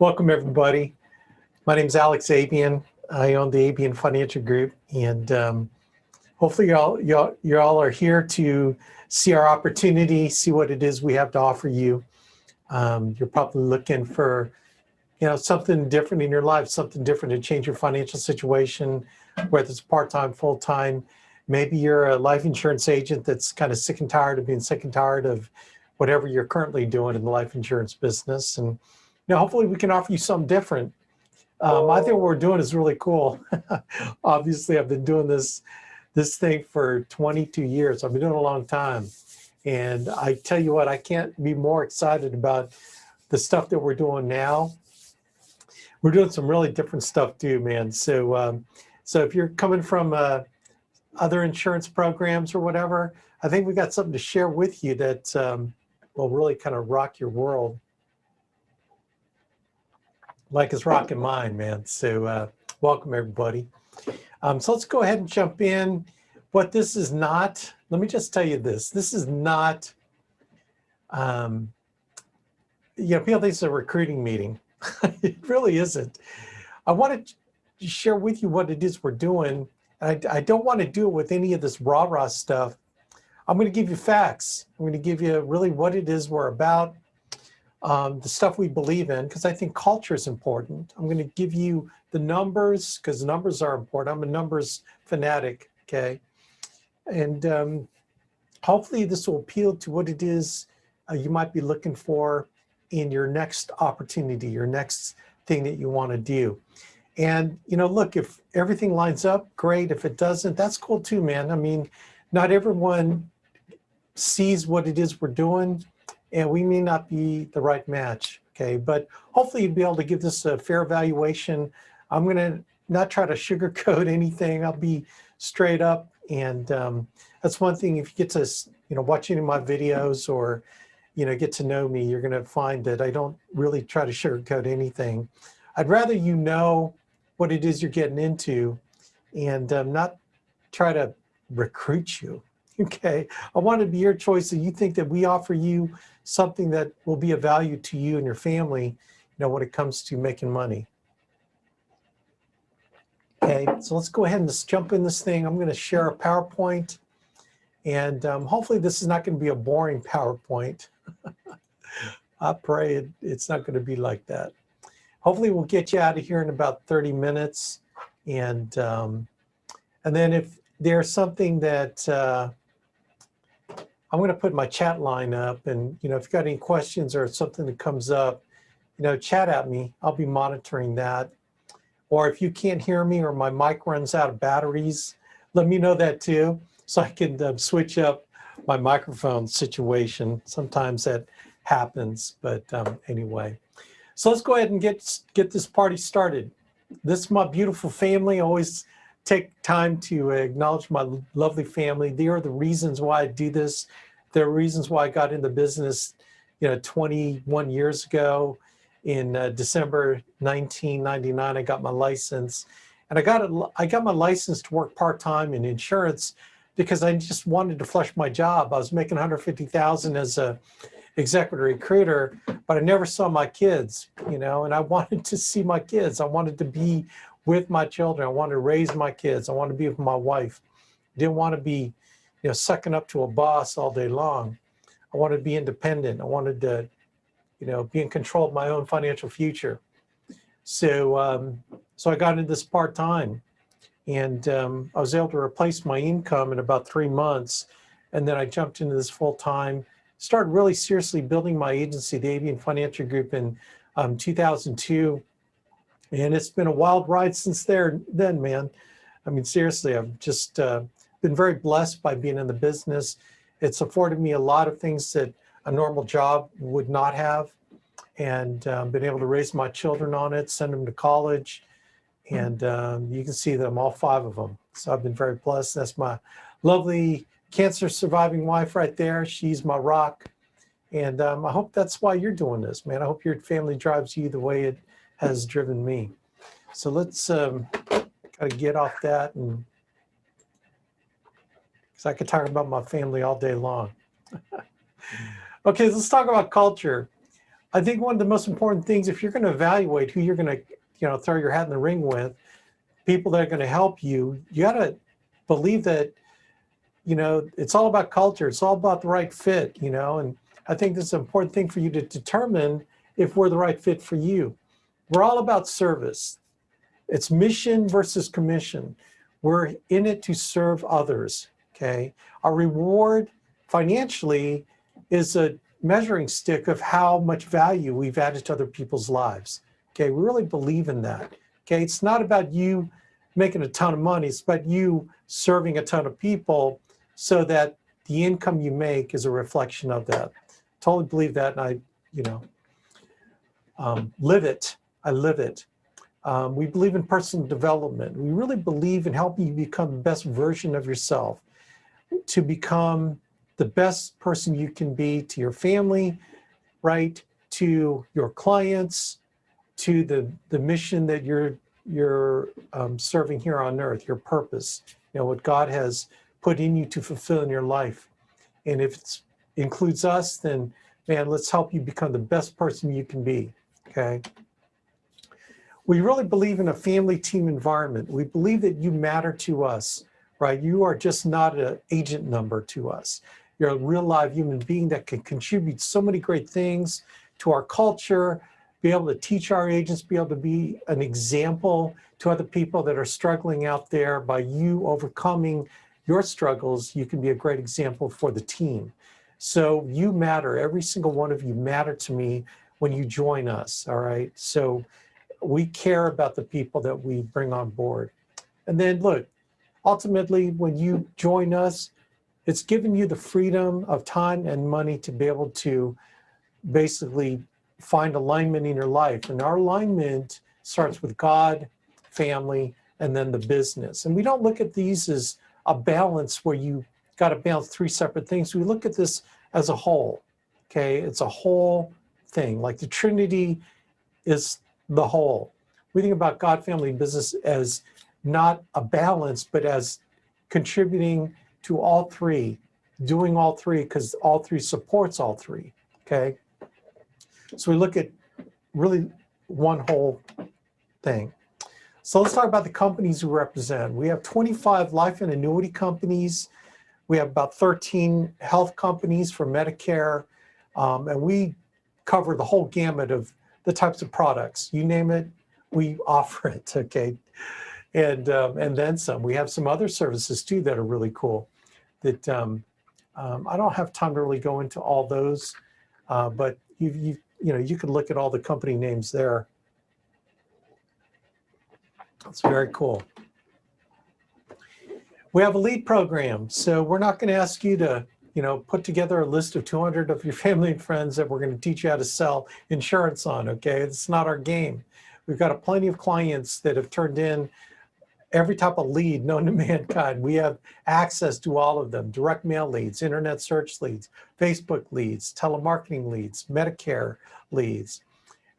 Welcome, everybody. My name is Alex Abuyuan. I own the Abuyuan Financial Group, and hopefully you all are here to see our opportunity, see what it is we have to offer you. You're probably looking for, something different in your life, something different to change your financial situation, whether it's part-time, full-time. Maybe you're a life insurance agent that's kind of sick and tired of being sick and tired of whatever you're currently doing in the life insurance business. And hopefully we can offer you something different. I think what we're doing is really cool. Obviously, I've been doing this thing for 22 years. I've been doing it a long time. And I tell you what, I can't be more excited about the stuff that we're doing now. We're doing some really different stuff too, man. So if you're coming from other insurance programs or whatever, I think we got something to share with you that will really kind of rock your world. Like it's rocking mine, man. So welcome, everybody. So let's go ahead and jump in. What this is not, let me just tell you this. This is not, people think it's a recruiting meeting. It really isn't. I want to share with you what it is we're doing. I don't want to do it with any of this rah-rah stuff. I'm going to give you facts. I'm going to give you really what it is we're about. The stuff we believe in, because I think culture is important. I'm going to give you the numbers, because numbers are important. I'm a numbers fanatic, okay? And hopefully this will appeal to what it is you might be looking for in your next opportunity, your next thing that you want to do. And, look, if everything lines up, great. If it doesn't, that's cool too, man. I mean, not everyone sees what it is we're doing, and we may not be the right match, okay? But hopefully you'll be able to give this a fair evaluation. I'm gonna not try to sugarcoat anything. I'll be straight up, and that's one thing. If you get to, watch any of my videos or, get to know me, you're gonna find that I don't really try to sugarcoat anything. I'd rather you know what it is you're getting into and not try to recruit you. Okay, I want to be your choice. So you think that we offer you something that will be of value to you and your family, when it comes to making money. Okay, so let's go ahead and just jump in this thing. I'm going to share a PowerPoint, and hopefully this is not going to be a boring PowerPoint. I pray it's not going to be like that. Hopefully we'll get you out of here in about 30 minutes, and then if there's something that I'm going to put my chat line up, and if you've got any questions or something that comes up, chat at me. I'll be monitoring that. Or if you can't hear me or my mic runs out of batteries, let me know that too, so I can switch up my microphone situation. Sometimes that happens, but anyway. So let's go ahead and get this party started. This is my beautiful family. I always take time to acknowledge my lovely family. They are the reasons why I do this. They're reasons why I got into business, 21 years ago. In December 1999, I got my license, and I got my license to work part-time in insurance because I just wanted to flush my job. I was making $150,000 as a executive recruiter, but I never saw my kids, and I wanted to see my kids. I wanted to be with my children. I wanted to raise my kids. I wanted to be with my wife. Didn't want to be, sucking up to a boss all day long. I wanted to be independent. I wanted to, be in control of my own financial future. So, so I got into this part-time, and I was able to replace my income in about 3 months. And then I jumped into this full-time, started really seriously building my agency, the Abuyuan Financial Group, in 2002. And it's been a wild ride since then, man. I mean, seriously, I've just been very blessed by being in the business. It's afforded me a lot of things that a normal job would not have, and been able to raise my children on it, send them to college. And you can see them, all 5 of them. So I've been very blessed. That's my lovely cancer surviving wife right there. She's my rock. And I hope that's why you're doing this, man. I hope your family drives you the way it has driven me. So let's kind of get off that, and because I could talk about my family all day long. Okay, let's talk about culture. I think one of the most important things, if you're going to evaluate who you're going to, throw your hat in the ring with, people that are going to help you, you got to believe that, it's all about culture. It's all about the right fit, and I think this is an important thing for you to determine if we're the right fit for you. We're all about service. It's mission versus commission. We're in it to serve others, okay? Our reward financially is a measuring stick of how much value we've added to other people's lives, okay? We really believe in that, okay? It's not about you making a ton of money. It's about you serving a ton of people so that the income you make is a reflection of that. Totally believe that, and I, live it. I live it. We believe in personal development. We really believe in helping you become the best version of yourself, to become the best person you can be to your family, right? To your clients, to the mission that you're serving here on earth, your purpose, what God has put in you to fulfill in your life. And if it includes us, then man, let's help you become the best person you can be, okay? We really believe in a family team environment. We believe that you matter to us, right? You are just not an agent number to us. You're a real live human being that can contribute so many great things to our culture, be able to teach our agents, be able to be an example to other people that are struggling out there. By you overcoming your struggles, you can be a great example for the team. So you matter. Every single one of you matter to me when you join us, all right? So we care about the people that we bring on board. And then look, ultimately, when you join us, it's giving you the freedom of time and money to be able to basically find alignment in your life. And our alignment starts with God, family, and then the business. And we don't look at these as a balance where you got to balance three separate things. We look at this as a whole, okay? It's a whole thing. Like the Trinity is the whole. We think about God, family, and business as not a balance, but as contributing to all three, doing all three, because all three supports all three, okay? So we look at really one whole thing. So let's talk about the companies we represent. We have 25 life and annuity companies. We have about 13 health companies for Medicare. And we cover the whole gamut of the types of products. You name it, we offer it, okay? And then some. We have some other services too that are really cool that I don't have time to really go into all those, but you can look at all the company names there. It's very cool. We have a lead program. So we're not going to ask you to, put together a list of 200 of your family and friends that we're going to teach you how to sell insurance on, okay? It's not our game. We've got plenty of clients that have turned in every type of lead known to mankind. We have access to all of them: direct mail leads, internet search leads, Facebook leads, telemarketing leads, Medicare leads,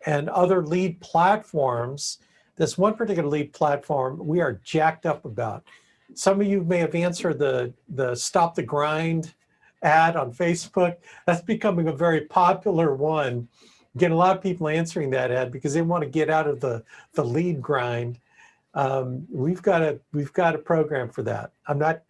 and other lead platforms. This one particular lead platform we are jacked up about. Some of you may have answered the Stop the Grind ad on Facebook. That's becoming a very popular one. Getting a lot of people answering that ad because they want to get out of the lead grind. We've got a program for that. I'm not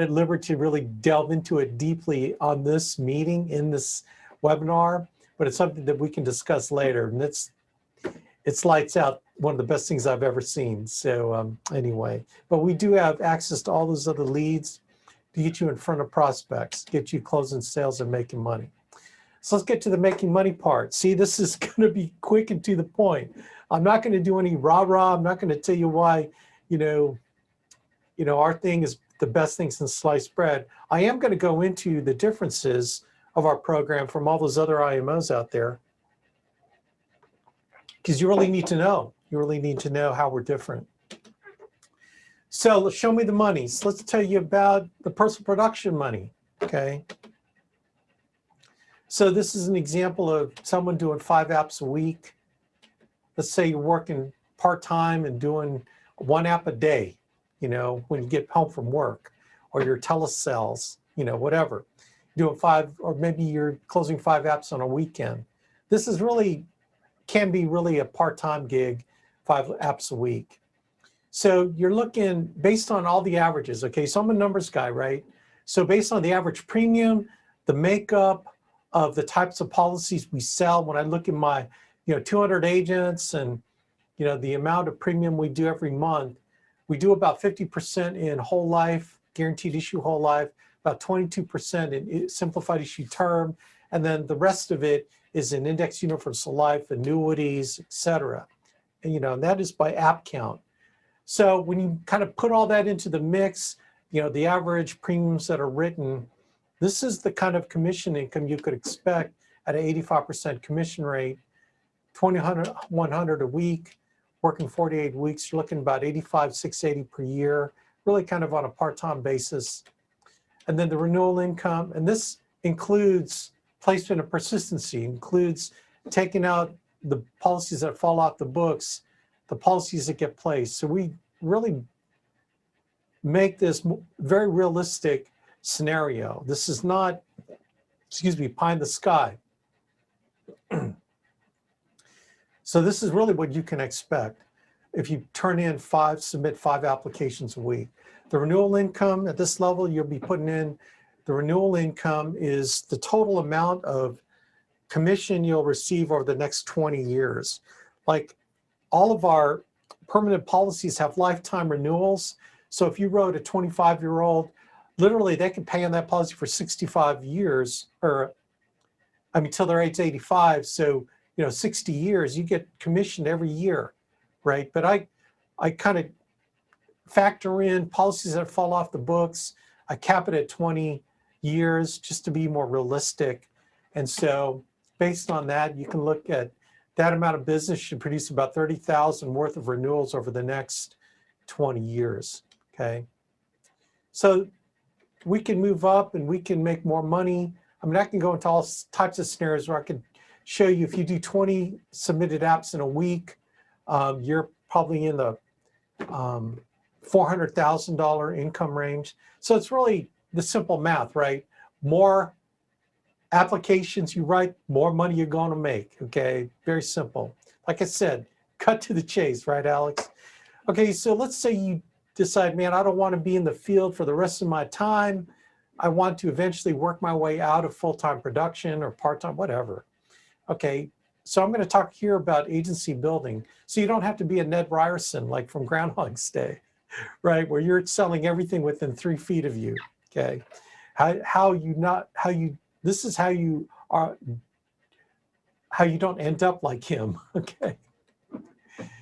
at liberty to really delve into it deeply on this meeting, in this webinar, but it's something that we can discuss later. And it's lights out, one of the best things I've ever seen. So anyway, but we do have access to all those other leads to get you in front of prospects, get you closing sales and making money. So let's get to the making money part. See, this is going to be quick and to the point. I'm not going to do any rah-rah. I'm not going to tell you why, our thing is the best thing since sliced bread. I am going to go into the differences of our program from all those other IMOs out there, because you really need to know. You really need to know how we're different. So let's show me the money. So let's tell you about the personal production money, okay? So this is an example of someone doing 5 apps a week. Let's say you're working part-time and doing 1 app a day, when you get home from work, or your telesales, whatever. Doing 5, or maybe you're closing 5 apps on a weekend. this is really, can be really a part-time gig, 5 apps a week. So you're looking based on all the averages, okay? So I'm a numbers guy, right? So based on the average premium, the makeup of the types of policies we sell, when I look at my, 200 agents and, the amount of premium we do every month, we do about 50% in whole life, guaranteed issue whole life, about 22% in simplified issue term, and then the rest of it is in index universal life, annuities, et cetera. And, that is by app count. So when you kind of put all that into the mix, the average premiums that are written, this is the kind of commission income you could expect at an 85% commission rate, $2,100 a week, working 48 weeks, you're looking about $85,680 per year, really kind of on a part-time basis. And then the renewal income, and this includes placement and persistency, includes taking out the policies that fall off the books, the policies that get placed. So we really make this very realistic scenario. This is not, pie in the sky. So this is really what you can expect if you submit 5 applications a week. The renewal income at this level, you'll be putting in, the renewal income is the total amount of commission you'll receive over the next 20 years. Like all of our permanent policies have lifetime renewals. So if you wrote a 25-year-old, literally they can pay on that policy for 65 years, till their age 85. So, 60 years, you get commissioned every year, right? But I kind of factor in policies that fall off the books. I cap it at 20 years just to be more realistic. And so based on that, you can look at that amount of business should produce about 30,000 worth of renewals over the next 20 years, okay? So we can move up and we can make more money. I can go into all types of scenarios where I could show you if you do 20 submitted apps in a week, you're probably in the $400,000 income range. So it's really the simple math, right? More applications you write, more money you're going to make, okay? Very simple. Like I said, cut to the chase, right, Alex? Okay, so let's say you decide, man, I don't want to be in the field for the rest of my time. I want to eventually work my way out of full-time production or part-time, whatever. Okay, so I'm going to talk here about agency building. So you don't have to be a Ned Ryerson like from Groundhog's Day, right? Where you're selling everything within 3 feet of you, okay? This is how you don't end up like him, okay?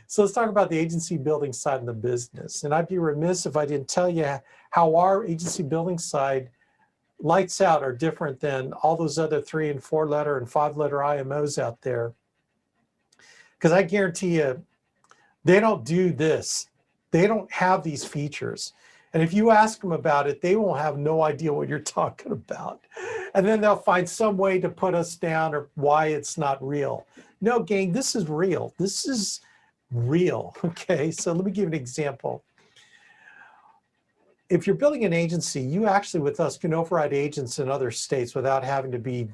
So let's talk about the agency building side of the business. And I'd be remiss if I didn't tell you how our agency building side lights out are different than all those other 3 and 4 letter and 5 letter IMOs out there. Because I guarantee you, they don't do this. They don't have these features. And if you ask them about it, they will have no idea what you're talking about. And then they'll find some way to put us down or why it's not real. No, gang, this is real. This is real, okay? So let me give you an example. If you're building an agency, you actually with us can override agents in other states without having to be,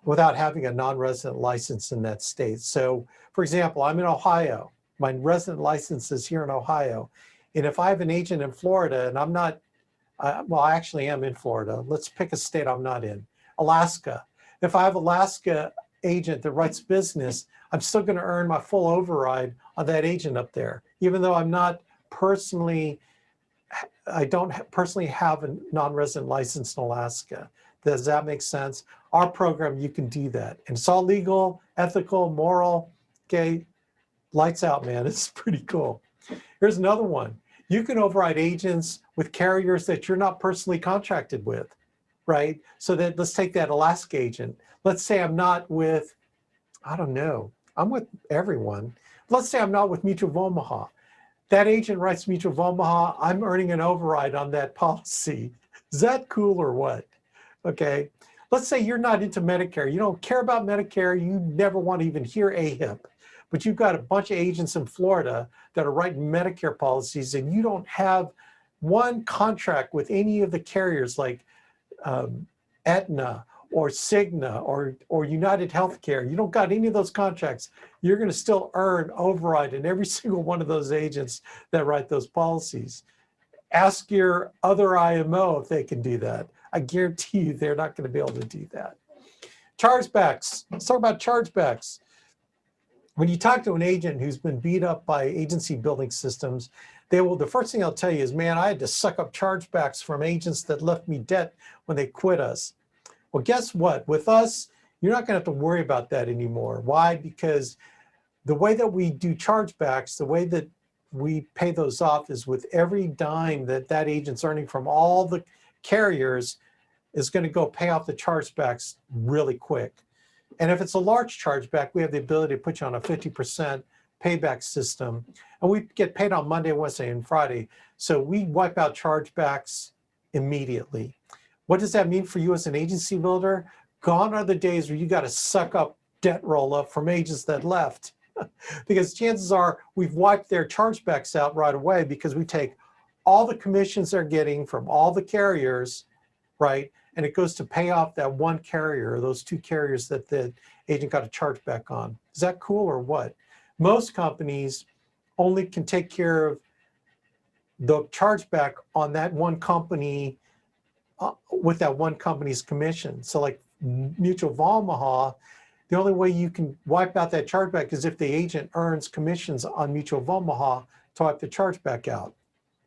without having a non-resident license in that state. So for example, I'm in Ohio. My resident license is here in Ohio. And if I have an agent in Florida and I'm not, well, I actually am in Florida. Let's pick a state I'm not in, Alaska. If I have Alaska agent that writes business, I'm still gonna earn my full override on that agent up there, even though I'm not personally, I don't personally have a non-resident license in Alaska. Does that make sense? Our program, you can do that. And it's all legal, ethical, moral, okay? Lights out, man, it's pretty cool. Here's another one. You can override agents with carriers that you're not personally contracted with, right? So that, let's take that Alaska agent. Let's say I'm not with, I don't know, I'm with everyone. Let's say I'm not with Mutual of Omaha. That agent writes Mutual of Omaha, I'm earning an override on that policy. Is that cool or what? Okay, let's say you're not into Medicare. You don't care about Medicare. You never want to even hear AHIP. But you've got a bunch of agents in Florida that are writing Medicare policies and you don't have one contract with any of the carriers like Aetna or Cigna or United Healthcare, you don't got any of those contracts, you're going to still earn override in every single one of those agents that write those policies. Ask your other IMO if they can do that. I guarantee you they're not going to be able to do that. Chargebacks. Let's talk about chargebacks. When you talk to an agent who's been beat up by agency building systems, the first thing they'll tell you is, man, I had to suck up chargebacks from agents that left me debt when they quit us. Well, guess what? With us, you're not going to have to worry about that anymore. Why? Because the way that we do chargebacks, the way that we pay those off is with every dime that that agent's earning from all the carriers is going to go pay off the chargebacks really quick. And if it's a large chargeback, we have the ability to put you on a 50% payback system. And we get paid on Monday, Wednesday, and Friday. So we wipe out chargebacks immediately. What does that mean for you as an agency builder? Gone are the days where you got to suck up debt roll-up from agents that left. Because chances are we've wiped their chargebacks out right away because we take all the commissions they're getting from all the carriers, right? And it goes to pay off that one carrier, or those two carriers that the agent got a chargeback on. Is that cool or what? Most companies only can take care of the chargeback on that one company with that one company's commission. So like Mutual of Omaha, the only way you can wipe out that chargeback is if the agent earns commissions on Mutual of Omaha to wipe the chargeback out.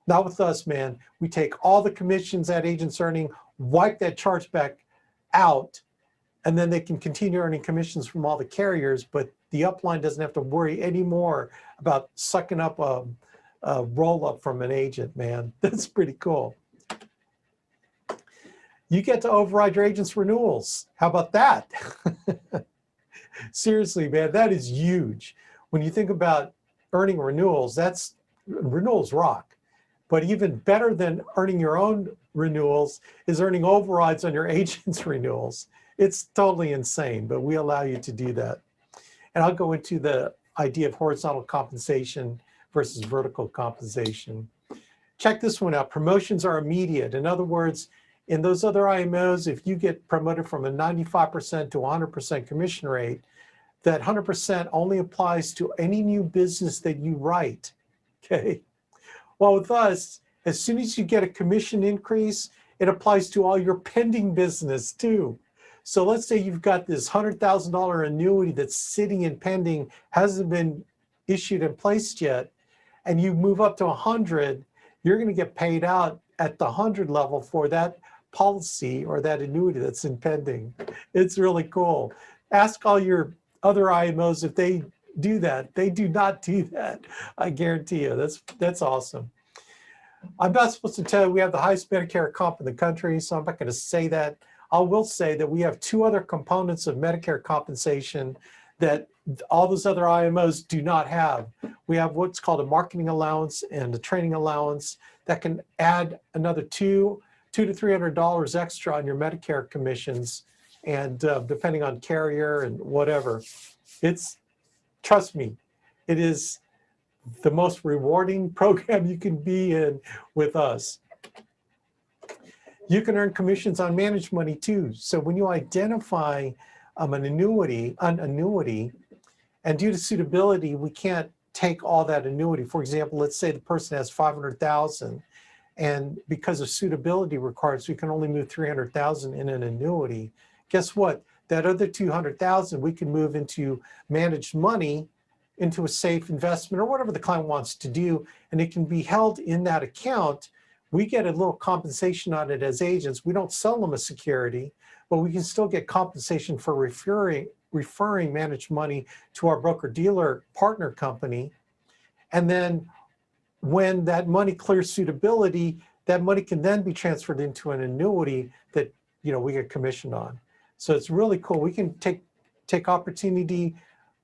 Not with us, man. We take all the commissions that agent's earning, wipe that chargeback out, and then they can continue earning commissions from all the carriers, but the upline doesn't have to worry anymore about sucking up a roll-up from an agent, man. That's pretty cool. You get to override your agent's renewals. How about that? Seriously, man, that is huge. When you think about earning renewals, renewals rock. But even better than earning your own renewals is earning overrides on your agent's renewals. It's totally insane, but we allow you to do that. And I'll go into the idea of horizontal compensation versus vertical compensation. Check this one out. Promotions are immediate. In other words, in those other IMOs, if you get promoted from a 95% to 100% commission rate, that 100% only applies to any new business that you write, okay? Well, with us, as soon as you get a commission increase, it applies to all your pending business too. So let's say you've got this $100,000 annuity that's sitting in pending, hasn't been issued and placed yet, and you move up to 100, you're going to get paid out at the 100 level for that policy or that annuity that's in pending. It's really cool. Ask all your other IMOs if they do that. They do not do that. I guarantee you. That's awesome. I'm not supposed to tell you we have the highest Medicare comp in the country, so I'm not going to say that. I will say that we have two other components of Medicare compensation that all those other IMOs do not have. We have what's called a marketing allowance and a training allowance that can add another $200 to $300 extra on your Medicare commissions, and depending on carrier and whatever. Trust me, it is the most rewarding program you can be in with us. You can earn commissions on managed money too. So when you identify an annuity, and due to suitability, we can't take all that annuity. For example, let's say the person has 500,000, and because of suitability requirements, we can only move 300,000 in an annuity. Guess what? That other 200,000 we can move into managed money, into a safe investment or whatever the client wants to do, and it can be held in that account. We get a little compensation on it as agents. We don't sell them a security, but we can still get compensation for referring managed money to our broker-dealer partner company. And then when that money clears suitability, that money can then be transferred into an annuity that we get commission on. So it's really cool. We can take the opportunity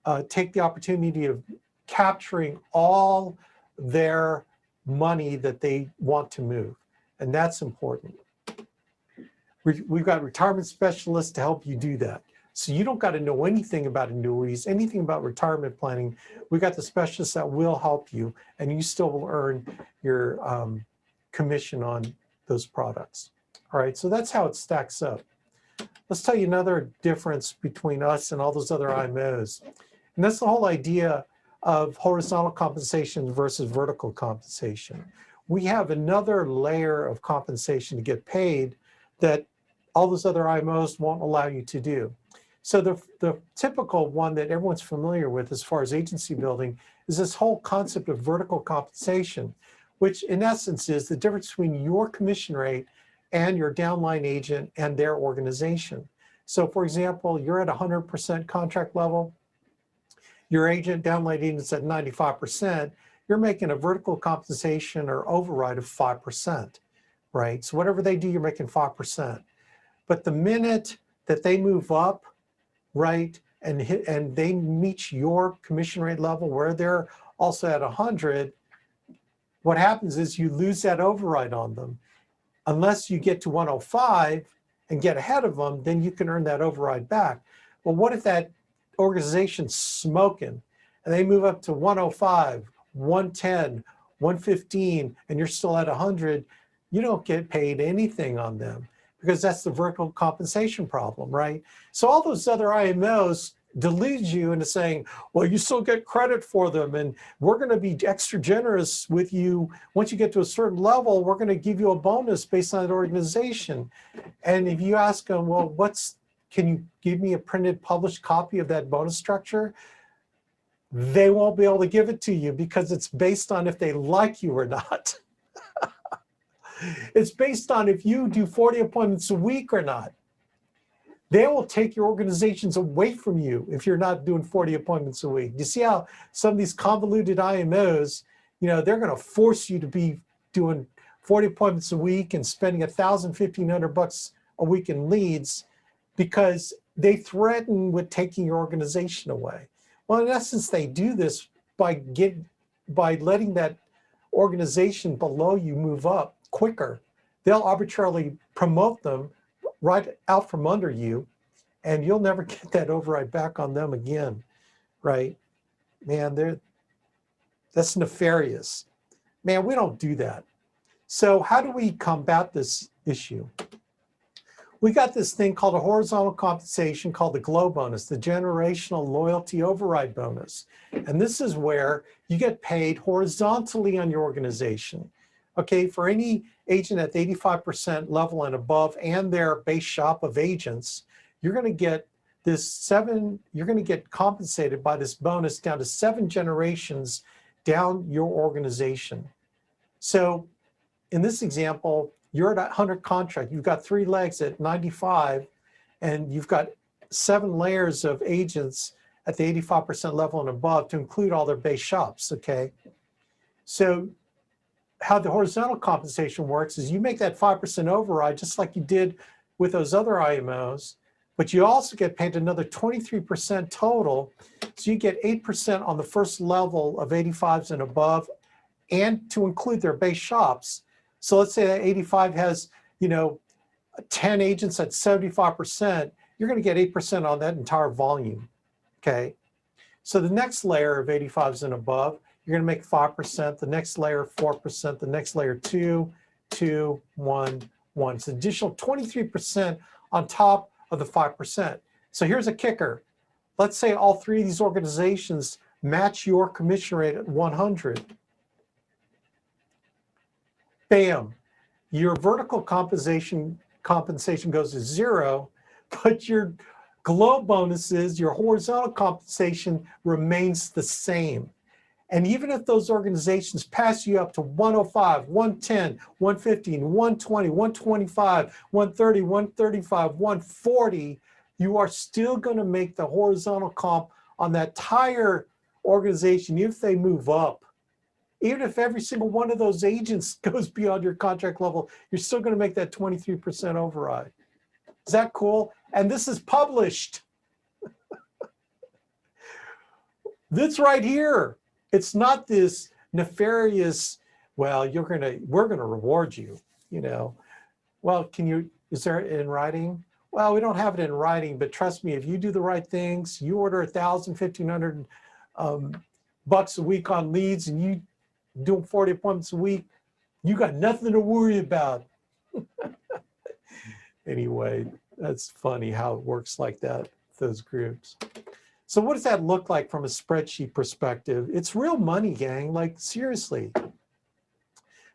of capturing all their money that they want to move, and that's important. We've got retirement specialists to help you do that. So you don't got to know anything about annuities, anything about retirement planning. We've got the specialists that will help you, and you still will earn your commission on those products. All right, so that's how it stacks up. let's tell you another difference between us and all those other IMOs. And that's the whole idea of horizontal compensation versus vertical compensation. We have another layer of compensation to get paid that all those other IMOs won't allow you to do. So the typical one that everyone's familiar with as far as agency building is this whole concept of vertical compensation, which in essence is the difference between your commission rate and your downline agent and their organization. So for example, you're at 100% contract level, your agent, downline agent's at 95%, you're making a vertical compensation or override of 5%, right? So whatever they do, you're making 5%. But the minute that they move up, right, and they meet your commission rate level where they're also at 100, what happens is you lose that override on them. Unless you get to 105 and get ahead of them, then you can earn that override back. Well, what if that organization's smoking and they move up to 105, 110, 115, and you're still at 100? You don't get paid anything on them because that's the vertical compensation problem, right? So all those other IMOs delude you into saying, well, you still get credit for them and we're going to be extra generous with you. Once you get to a certain level, we're going to give you a bonus based on that organization. And if you ask them, well, can you give me a printed published copy of that bonus structure? They won't be able to give it to you because it's based on if they like you or not. It's based on if you do 40 appointments a week or not. They will take your organizations away from you if you're not doing 40 appointments a week. You see how some of these convoluted IMOs, they're going to force you to be doing 40 appointments a week and spending $1,000, $1,500 a week in leads because they threaten with taking your organization away. Well, in essence, they do this by letting that organization below you move up quicker. They'll arbitrarily promote them right out from under you, and you'll never get that override back on them again, right? Man, that's nefarious. Man, we don't do that. So how do we combat this issue? We got this thing called a horizontal compensation called the GLOW bonus, the generational loyalty override bonus. And this is where you get paid horizontally on your organization. Okay, for any agent at the 85% level and above and their base shop of agents, you're going to get compensated by this bonus down to 7 generations down your organization. So in this example, you're at 100 contract, you've got 3 legs at 95, and you've got 7 layers of agents at the 85% level and above to include all their base shops, okay? So how the horizontal compensation works is you make that 5% override just like you did with those other IMOs, but you also get paid another 23% total. So you get 8% on the first level of 85s and above, and to include their base shops. So let's say that 85 has, 10 agents at 75%, you're going to get 8% on that entire volume, okay? So the next layer of 85s and above, you're going to make 5%, the next layer 4%, the next layer 2, 2, 1, 1. It's an additional 23% on top of the 5%. So here's a kicker. Let's say all 3 of these organizations match your commission rate at 100. Bam, your vertical compensation goes to 0, but your GLOW bonuses, your horizontal compensation remains the same. And even if those organizations pass you up to 105, 110, 115, 120, 125, 130, 135, 140, you are still going to make the horizontal comp on that entire organization, even if they move up. Even if every single one of those agents goes beyond your contract level, you're still going to make that 23% override. Is that cool? And this is published. This right here. It's not this nefarious, well, we're gonna reward you, Well, is there it in writing? Well, we don't have it in writing, but trust me, if you do the right things, you order $1,000, $1,500 bucks a week on leads and you do 40 appointments a week, you got nothing to worry about. Anyway, That's funny how it works like that, those groups. So what does that look like from a spreadsheet perspective? It's real money, gang, like seriously.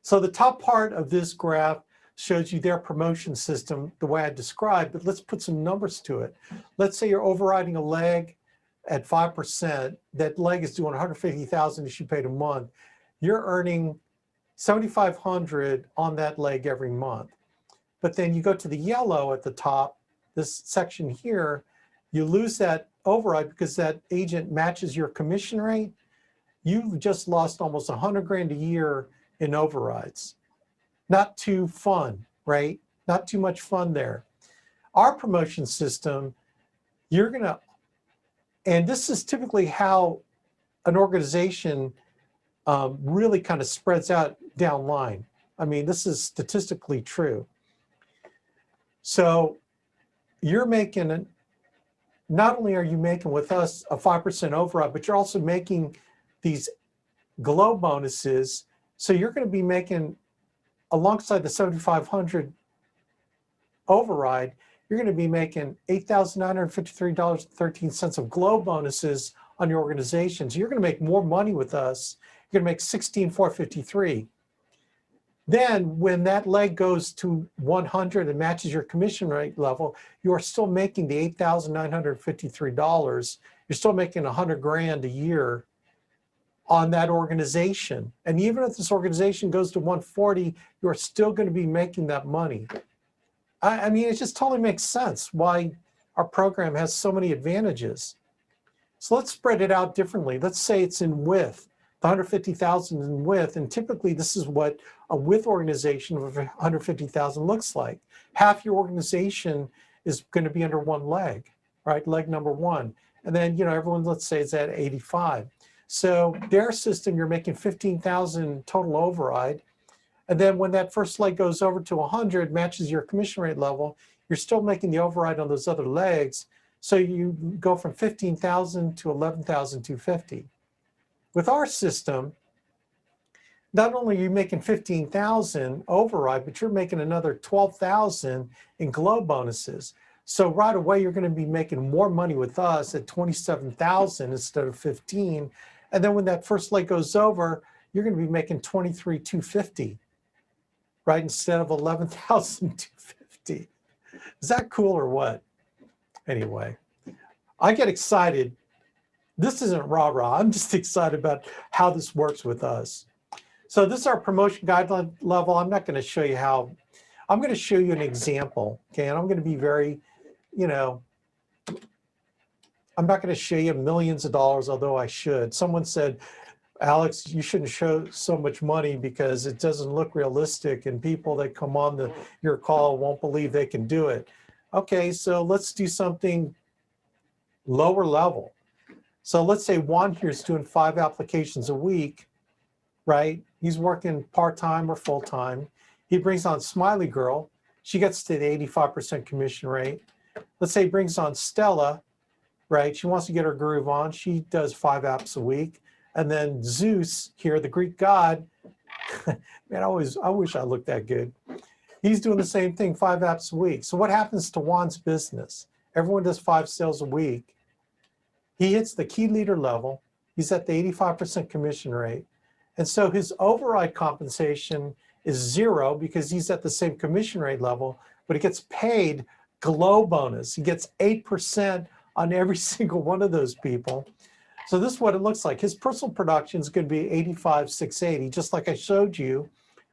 So the top part of this graph shows you their promotion system the way I described, but let's put some numbers to it. Let's say you're overriding a leg at 5%. That leg is doing 150,000 if you paid a month. You're earning 7,500 on that leg every month. But then you go to the yellow at the top, this section here, you lose that override because that agent matches your commission rate. You've just lost almost 100 grand a year in overrides. Not too fun, right? Not too much fun there. Our promotion system, you're gonna, and this is typically how an organization really kind of spreads out down line. I mean, this is statistically true. So you're making, not only are you making with us a 5% override, but you're also making these glow bonuses. So you're going to be making, alongside the 7,500 override, you're going to be making $8,953.13 of glow bonuses on your organizations. You're going to make more money with us. You're going to make $16,453. Then when that leg goes to 100 and matches your commission rate level, you are still making the $8,953. You're still making 100 grand a year on that organization. And even if this organization goes to 140, you're still going to be making that money. I mean, it just totally makes sense why our program has so many advantages. So let's spread it out differently. Let's say it's in width, the 150,000 in width, and typically this is what a width organization of 150,000 looks like. Half your organization is going to be under one leg, right? Leg number one. And then, you know, everyone, let's say it's at 85. So their system, you're making 15,000 total override. And then when that first leg goes over to 100, matches your commission rate level, you're still making the override on those other legs. So you go from 15,000 to 11,250. With our system, not only are you making 15,000 override, but you're making another 12,000 in glow bonuses. So right away, you're going to be making more money with us at 27,000 instead of 15. And then when that first leg goes over, you're going to be making 23,250, right? Instead of 11,250. Is that cool or what? Anyway, I get excited. This isn't rah-rah. I'm just excited about how this works with us. So this is our promotion guideline level. I'm not going to show you how. I'm going to show you an example, okay? And I'm going to be very, you know, I'm not going to show you millions of dollars, although I should. Someone said, Alex, you shouldn't show so much money because it doesn't look realistic and people that come on your call won't believe they can do it. Okay, so let's do something lower level. So let's say Juan here is doing 5 applications a week, right? He's working part-time or full-time. He brings on Smiley Girl. She gets to the 85% commission rate. Let's say he brings on Stella, right? She wants to get her groove on. She does 5 apps a week. And then Zeus here, the Greek god, man, I wish I looked that good. He's doing the same thing, 5 apps a week. So what happens to Juan's business? Everyone does 5 sales a week. He hits the key leader level. He's at the 85% commission rate. And so his override compensation is 0 because he's at the same commission rate level, but he gets paid glow bonus. He gets 8% on every single one of those people. So this is what it looks like. His personal production is going to be 85,680, just like I showed you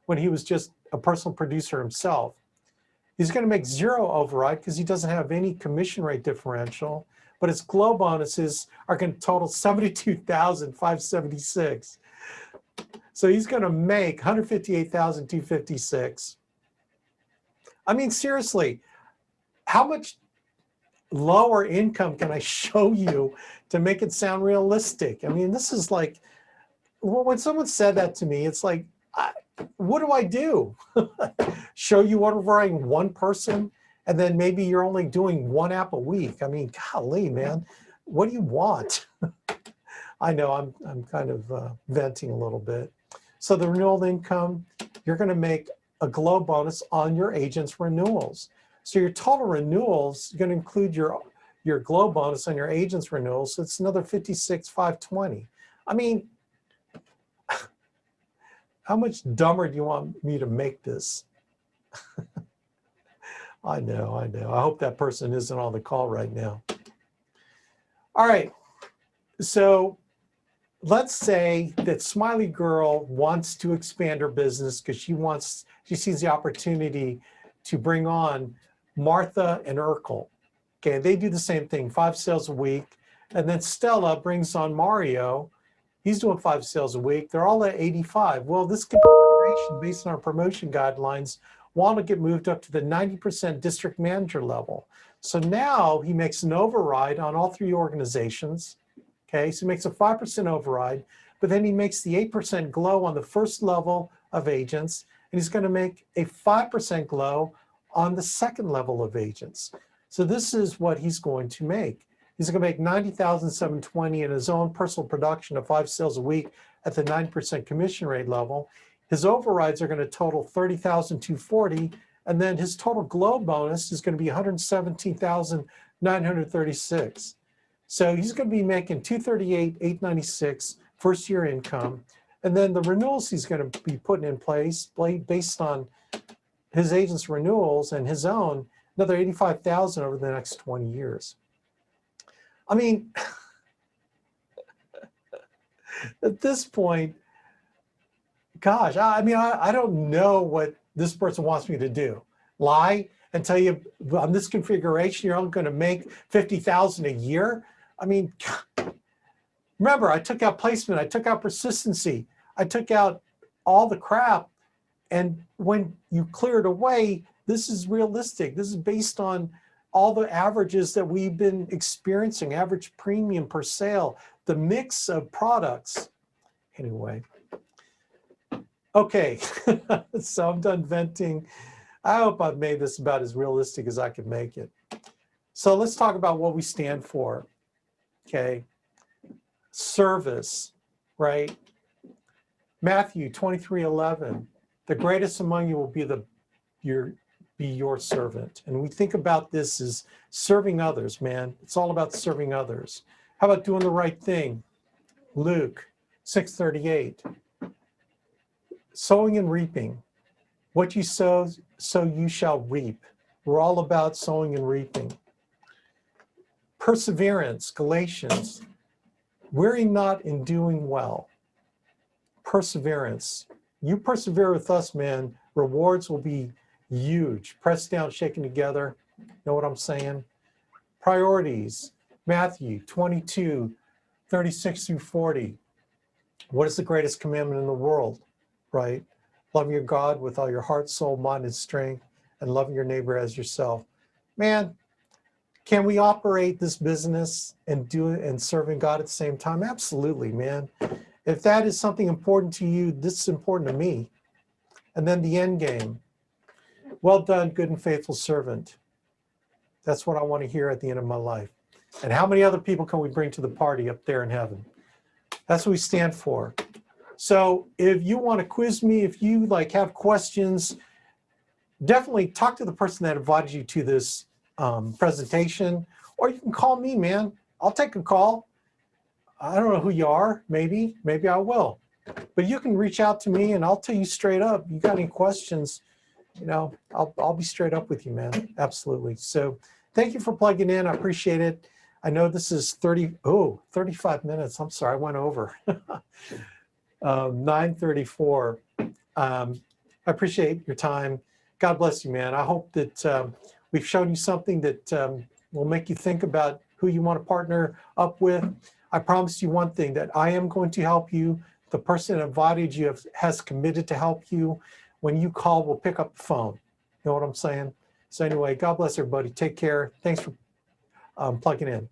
when he was just a personal producer himself. He's going to make 0 override because he doesn't have any commission rate differential, but his glow bonuses are going to total 72,576. So he's going to make 158,256. I mean, seriously, how much lower income can I show you to make it sound realistic? I mean, this is like, when someone said that to me, it's like, what do I do? Show you overriding one person, and then maybe you're only doing 1 app a week. I mean, golly, man, what do you want? I know I'm kind of venting a little bit. So the renewal income, you're going to make a glow bonus on your agent's renewals. So your total renewals are going to include your glow bonus on your agent's renewals. So it's another 56,520. I mean, how much dumber do you want me to make this? I know. I hope that person isn't on the call right now. All right. So let's say that Smiley Girl wants to expand her business because she sees the opportunity to bring on Martha and Urkel. Okay, they do the same thing, 5 sales a week. And then Stella brings on Mario. He's doing 5 sales a week. They're all at 85. Well, this configuration, based on our promotion guidelines, want to get moved up to the 90% district manager level. So now he makes an override on all 3 organizations. Okay, so he makes a 5% override, but then he makes the 8% glow on the first level of agents, and he's going to make a 5% glow on the second level of agents. So this is what he's going to make. He's going to make $90,720 in his own personal production of 5 sales a week at the 9% commission rate level. His overrides are going to total $30,240, and then his total glow bonus is going to be $117,936. So he's going to be making $238,896 first year income, and then the renewals he's going to be putting in place based on his agent's renewals and his own, another $85,000 over the next 20 years. I mean, at this point, gosh, I don't know what this person wants me to do. Lie and tell you on this configuration, you're only going to make $50,000 a year. I mean, remember, I took out placement, I took out persistency, I took out all the crap. And when you clear it away, this is realistic. This is based on all the averages that we've been experiencing, average premium per sale, the mix of products. Anyway, okay, so I'm done venting. I hope I've made this about as realistic as I could make it. So let's talk about what we stand for. Okay, service, right? Matthew 23:11, the greatest among you will be your servant. And we think about this as serving others, man. It's all about serving others. How about doing the right thing? Luke 6:38, sowing and reaping. What you sow, so you shall reap. We're all about sowing and reaping. Perseverance, Galatians, weary not in doing well. Perseverance. You persevere with us, man, rewards will be huge. Pressed down, shaken together. Know what I'm saying? Priorities. Matthew 22:36-40. What is the greatest commandment in the world, right? Loving your God with all your heart, soul, mind, and strength, and loving your neighbor as yourself. Man, can we operate this business and do it and serving God at the same time? Absolutely, man. If that is something important to you, this is important to me. And then the end game. Well done, good and faithful servant. That's what I want to hear at the end of my life. And how many other people can we bring to the party up there in heaven? That's what we stand for. So if you want to quiz me, if you have questions, definitely talk to the person that invited you to this presentation, or you can call me, man. I'll take a call. I don't know who you are. Maybe I will. But you can reach out to me and I'll tell you straight up. You got any questions, I'll be straight up with you, man. Absolutely. So thank you for plugging in. I appreciate it. I know this is 35 minutes. I'm sorry, I went over. 9:34. I appreciate your time. God bless you, man. I hope that we've shown you something that will make you think about who you want to partner up with. I promise you one thing, that I am going to help you. The person that invited you has committed to help you. When you call, we'll pick up the phone. You know what I'm saying? So anyway, God bless everybody. Take care. Thanks for plugging in.